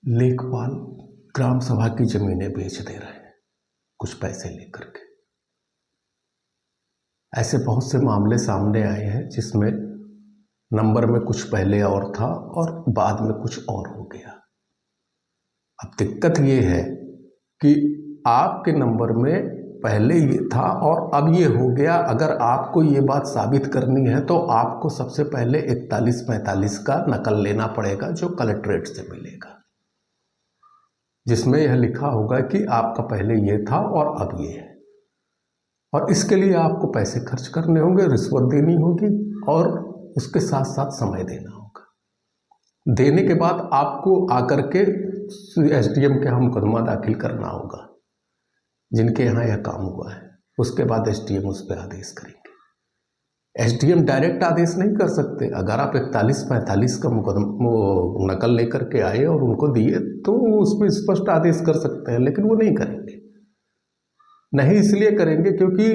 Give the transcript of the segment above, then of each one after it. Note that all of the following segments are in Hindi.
लेखपाल ग्राम सभा की जमीनें बेच दे रहे हैं कुछ पैसे लेकर के। ऐसे बहुत से मामले सामने आए हैं जिसमें नंबर में कुछ पहले और था और बाद में कुछ और हो गया। अब दिक्कत ये है कि आपके नंबर में पहले ये था और अब ये हो गया। अगर आपको ये बात साबित करनी है तो आपको सबसे पहले 41-45 का नकल लेना पड़ेगा जो कलेक्ट्रेट से मिलेगा, जिसमें यह लिखा होगा कि आपका पहले ये था और अब ये है। और इसके लिए आपको पैसे खर्च करने होंगे, रिश्वत देनी होगी और उसके साथ साथ समय देना होगा। देने के बाद आपको आकर के एसडीएम के यहाँ मुकदमा दाखिल करना होगा, जिनके यहाँ यह काम हुआ है। उसके बाद एसडीएम उस पर आदेश करेंगे। एसडीएम डायरेक्ट आदेश नहीं कर सकते। अगर आप 41-45 का मुकदमा नकल लेकर के आए और उनको दिए तो उस पर स्पष्ट आदेश कर सकते हैं, लेकिन वो नहीं करेंगे। नहीं इसलिए करेंगे क्योंकि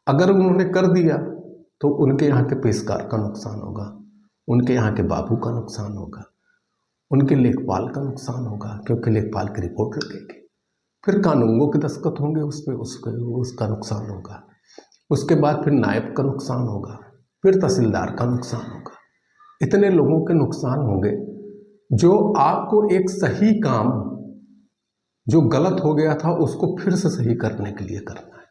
अगर उन्होंने कर दिया तो उनके यहाँ के पेशकार का नुकसान होगा, उनके यहाँ के बाबू का नुकसान होगा, उनके लेखपाल का नुकसान होगा, क्योंकि लेखपाल की रिपोर्ट लगेगी। फिर कानूनगो के दस्तखत होंगे उस पर, उसका नुकसान होगा। उसके बाद फिर नायब का नुकसान होगा, फिर तहसीलदार का नुकसान होगा। इतने लोगों के नुकसान होंगे जो आपको एक सही काम जो गलत हो गया था उसको फिर से सही करने के लिए करना है।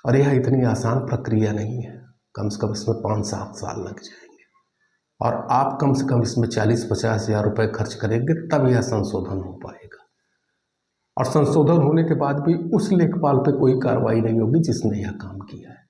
और यह इतनी आसान प्रक्रिया नहीं है। कम से कम इसमें 5-7 साल लग जाएंगे और आप कम से कम इसमें 40-50 हज़ार रुपये खर्च करेंगे तब यह संशोधन हो पाएगा। और संशोधन होने के बाद भी उस लेखपाल पे कोई कार्रवाई नहीं होगी जिसने यह काम किया है।